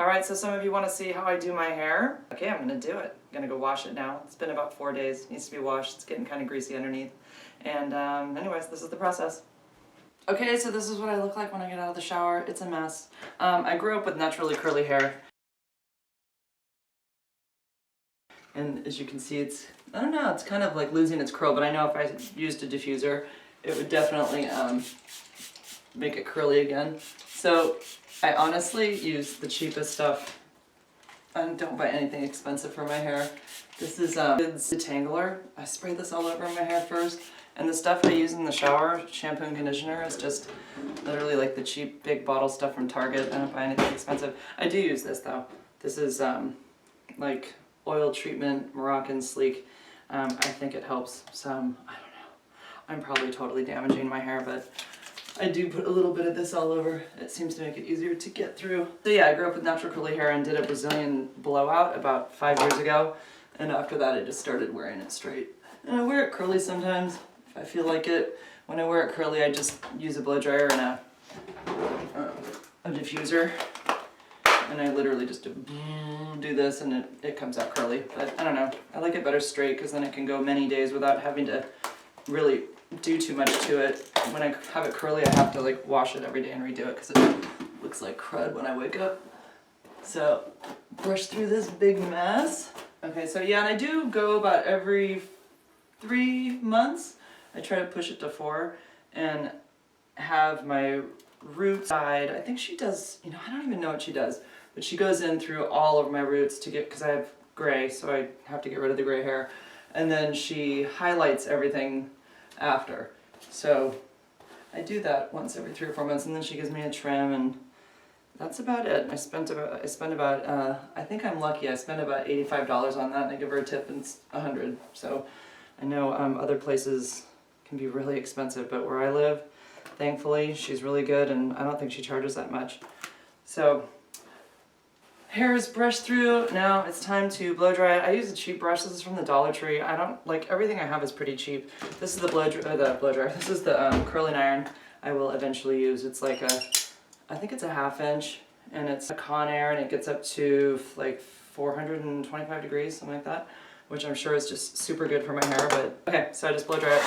Alright, so some of you want to see how I do my hair. Okay, I'm going to do it. I'm going to go wash it now. It's been about 4 days. It needs to be washed. It's getting kind of greasy underneath. And anyways, this is the process. Okay, so this is what I look like when I get out of the shower. It's a mess. I grew up with naturally curly hair. And as you can see, it's, I don't know, it's kind of like losing its curl, but I know if I used a diffuser, it would definitely make it curly again. So I honestly use the cheapest stuff. I don't buy anything expensive for my hair. This is Kids Detangler. I spray this all over my hair first. And the stuff I use in the shower, shampoo and conditioner, is just literally like the cheap big bottle stuff from Target. I don't buy anything expensive. I do use this though. This is like oil treatment, Moroccan sleek. I think it helps some. I don't know. I'm probably totally damaging my hair, but I do put a little bit of this all over. It seems to make it easier to get through. So yeah, I grew up with natural curly hair and did a Brazilian blowout about 5 years ago. And after that, I just started wearing it straight. And I wear it curly sometimes if I feel like it. When I wear it curly, I just use a blow dryer and a diffuser. And I literally just do this and it comes out curly. But I don't know. I like it better straight because then it can go many days without having to really do too much to it. When I have it curly, I have to like wash it every day and redo it because it looks like crud when I wake up. So brush through this big mess. Okay, so yeah, and I do go about every 3 months. I try to push it to 4 and have my root side. I think she does, you know, I don't even know what she does, but she goes in through all of my roots to get, because I have gray, so I have to get rid of the gray hair. And then she highlights everything after. So I do that once every 3 or 4 months, and then she gives me a trim, and that's about it. I spent about I think I'm lucky. I spent about $85 on that, and I give her a tip, and it's $100. So I know other places can be really expensive, but where I live, thankfully, she's really good, and I don't think she charges that much. So hair is brushed through. Now it's time to blow dry it. I use a cheap brush. This is from the Dollar Tree. I don't like, everything I have is pretty cheap. This is the blow dryer. This is the curling iron I will eventually use. It's like I think it's a 1/2 inch, and it's a Conair, and it gets up to like 425 degrees, something like that, which I'm sure is just super good for my hair. But okay, so I just blow dry it.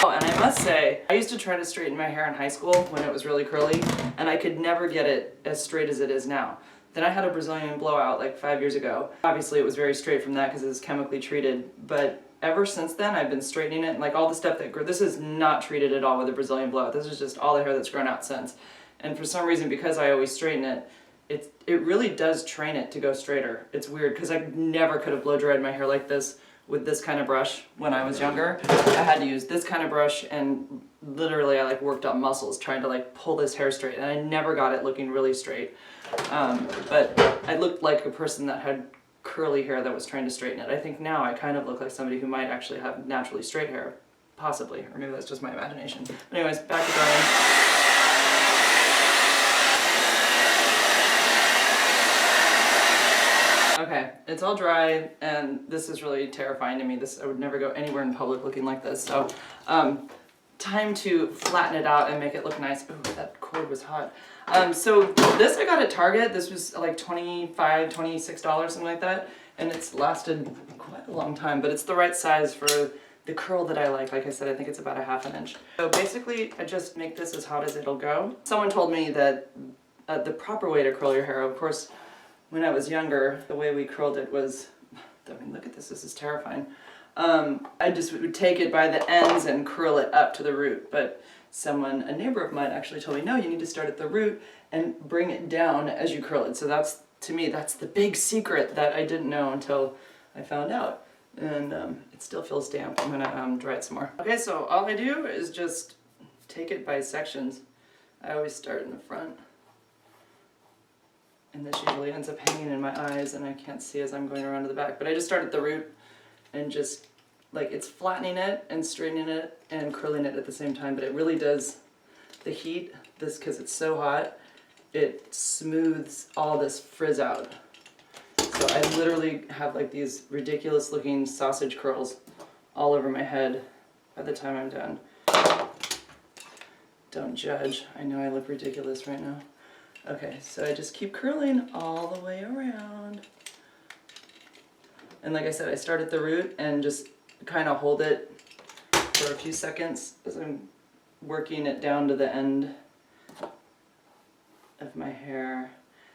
I must say, I used to try to straighten my hair in high school when it was really curly, and I could never get it as straight as it is now. Then I had a Brazilian blowout like 5 years ago. Obviously it was very straight from that because it was chemically treated, but ever since then I've been straightening it, and like all the stuff that grew, this is not treated at all with a Brazilian blowout. This is just all the hair that's grown out since. And for some reason, because I always straighten it, it really does train it to go straighter. It's weird because I never could have blow dried my hair like this with this kind of brush when I was younger. I had to use this kind of brush, and literally I like worked up muscles trying to like pull this hair straight, and I never got it looking really straight. But I looked like a person that had curly hair that was trying to straighten it. I think now I kind of look like somebody who might actually have naturally straight hair, possibly, or maybe that's just my imagination. But anyways, back to drying. Okay, it's all dry, and this is really terrifying to me. I would never go anywhere in public looking like this. So, time to flatten it out and make it look nice. Ooh, that cord was hot. So this I got at Target. This was like $25, $26, something like that. And it's lasted quite a long time, but it's the right size for the curl that I like. Like I said, I think it's about a 1/2 inch. So basically, I just make this as hot as it'll go. Someone told me that the proper way to curl your hair, of course, when I was younger, the way we curled it was, I mean, look at this is terrifying. I just would take it by the ends and curl it up to the root, but a neighbor of mine actually told me, no, you need to start at the root and bring it down as you curl it. So that's, to me, that's the big secret that I didn't know until I found out. And it still feels damp. I'm gonna dry it some more. Okay, so all I do is just take it by sections. I always start in the front. And this usually ends up hanging in my eyes, and I can't see as I'm going around to the back. But I just start at the root and just, like, it's flattening it and straightening it and curling it at the same time. But it really does, the heat, because it's so hot, it smooths all this frizz out. So I literally have like these ridiculous looking sausage curls all over my head by the time I'm done. Don't judge. I know I look ridiculous right now. Okay, so I just keep curling all the way around. And like I said, I start at the root and just kind of hold it for a few seconds as I'm working it down to the end of my hair.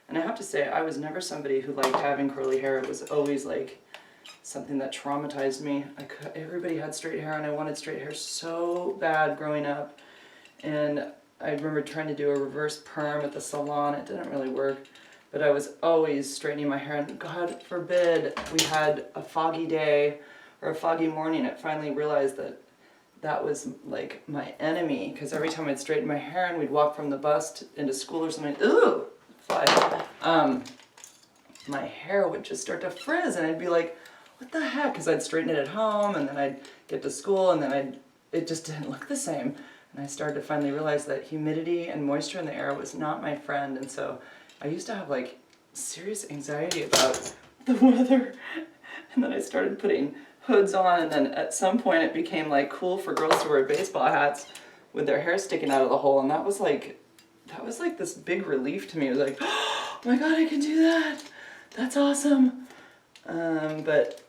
And I have to say, I was never somebody who liked having curly hair. It was always like something that traumatized me. Everybody had straight hair and I wanted straight hair so bad growing up. And I remember trying to do a reverse perm at the salon. It didn't really work. But I was always straightening my hair, and God forbid we had a foggy day or a foggy morning. I finally realized that that was like my enemy, because every time I'd straighten my hair and we'd walk from the bus into school or something, ooh, fly, my hair would just start to frizz, and I'd be like, what the heck? Because I'd straighten it at home, and then I'd get to school, and then it just didn't look the same. And I started to finally realize that humidity and moisture in the air was not my friend, and so I used to have like serious anxiety about the weather. And then I started putting hoods on, and then at some point it became like cool for girls to wear baseball hats with their hair sticking out of the hole, and that was like this big relief to me. It was like, oh my God, I can do that. That's awesome. But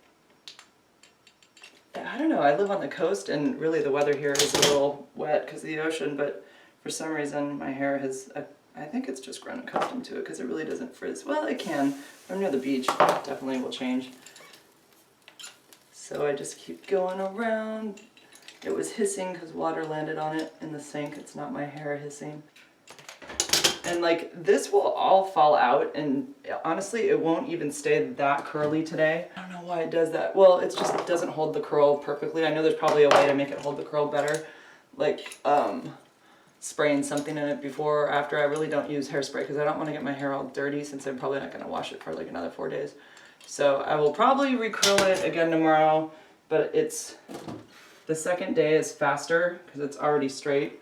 I don't know, I live on the coast and really the weather here is a little wet because of the ocean, but for some reason my hair has, I think it's just grown accustomed to it because it really doesn't frizz. Well, it can. I'm near the beach, it definitely will change. So I just keep going around. It was hissing because water landed on it in the sink. It's not my hair hissing. And like, this will all fall out, and honestly, it won't even stay that curly today. I don't know why it does that. Well, it just doesn't hold the curl perfectly. I know there's probably a way to make it hold the curl better. Like, spraying something in it before or after. I really don't use hairspray because I don't want to get my hair all dirty, since I'm probably not going to wash it for like another 4 days. So I will probably recurl it again tomorrow, but the second day is faster because it's already straight.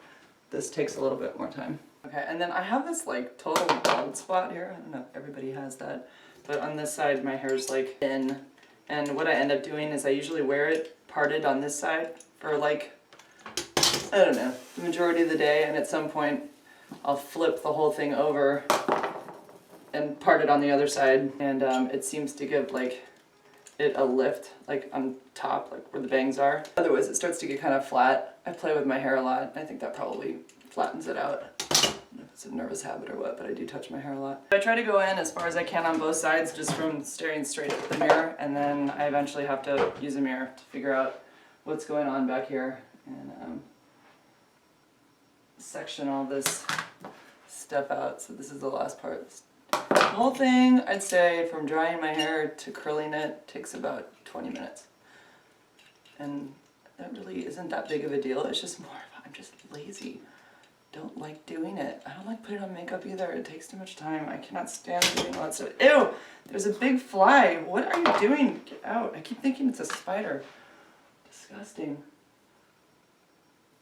This takes a little bit more time. Okay, and then I have this like total bald spot here. I don't know if everybody has that, but on this side my hair's like thin. And what I end up doing is I usually wear it parted on this side for like, I don't know, the majority of the day, and at some point I'll flip the whole thing over and part it on the other side, and it seems to give like it a lift, like on top, like where the bangs are. Otherwise it starts to get kind of flat. I play with my hair a lot. I think that probably flattens it out. I don't know if it's a nervous habit or what, but I do touch my hair a lot. I try to go in as far as I can on both sides just from staring straight at the mirror, and then I eventually have to use a mirror to figure out what's going on back here and section all this stuff out. So this is the last part. The whole thing, I'd say, from drying my hair to curling it takes about 20 minutes. And that really isn't that big of a deal. It's just more of, I'm just lazy. Don't like doing it. I don't like putting on makeup either. It takes too much time. I cannot stand doing all that stuff. Ew! There's a big fly. What are you doing? Get out. I keep thinking it's a spider. Disgusting.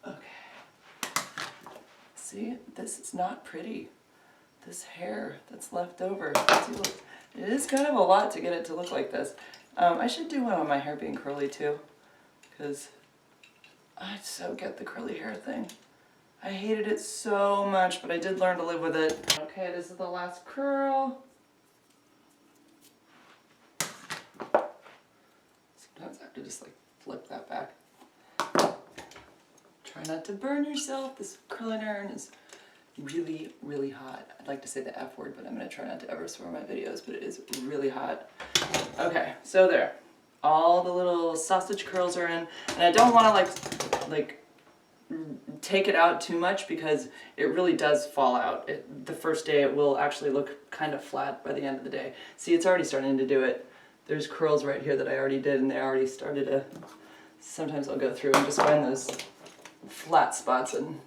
Okay. See? This is not pretty. This hair that's left over. See, look, it is kind of a lot to get it to look like this. I should do one on my hair being curly too, because I so get the curly hair thing. I hated it so much, but I did learn to live with it. Okay, this is the last curl. Sometimes I have to just like flip that back. Try not to burn yourself. This curling iron is really, really hot. I'd like to say the F word, but I'm going to try not to ever swear in my videos, but it is really hot. Okay, so there. All the little sausage curls are in, and I don't want to like take it out too much because it really does fall out. The first day it will actually look kind of flat by the end of the day. See, it's already starting to do it. There's curls right here that I already did, and they already started to, sometimes I'll go through and just find those flat spots and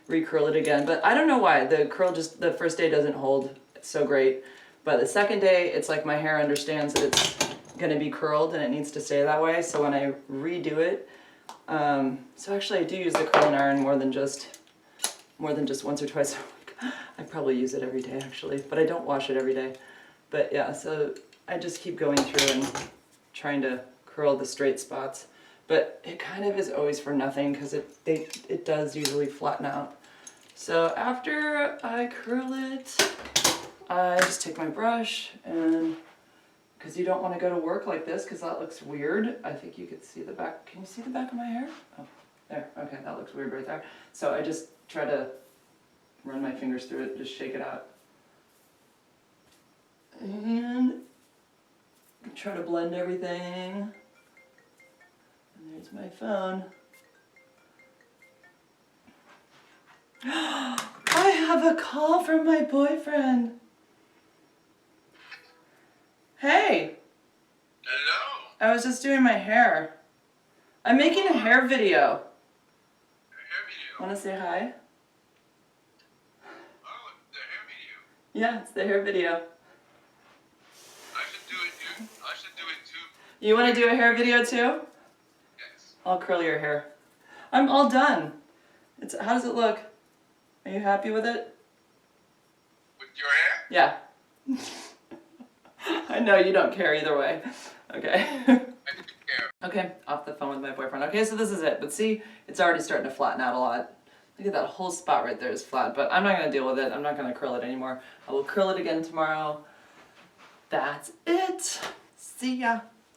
recurl it again. But I don't know why the curl just the first day doesn't hold so great, but the second day it's like my hair understands that it's going to be curled and it needs to stay that way. So when I redo it, so actually I do use the curling iron more than just once or twice a week. I probably use it every day actually, but I don't wash it every day. But yeah, so I just keep going through and trying to curl the straight spots. But it kind of is always for nothing because it does usually flatten out. So after I curl it, I just take my brush and, because you don't want to go to work like this because that looks weird. I think you could see the back. Can you see the back of my hair? Oh, there. Okay, that looks weird right there. So I just try to run my fingers through it, just shake it out. And try to blend everything. And there's my phone. I have a call from my boyfriend. Hey. Hello. I was just doing my hair. I'm making a hair video. A hair video? Want to say hi? Oh, the hair video. Yeah, it's the hair video. I should do it too. I should do it too. You want to do a hair video too? Yes. I'll curl your hair. I'm all done. How does it look? Are you happy with it? With your hair? Yeah. I know you don't care either way. Okay. I do care. Okay, off the phone with my boyfriend. Okay, so this is it. But see, it's already starting to flatten out a lot. Look at that whole spot right there is flat. But I'm not going to deal with it. I'm not going to curl it anymore. I will curl it again tomorrow. That's it. See ya.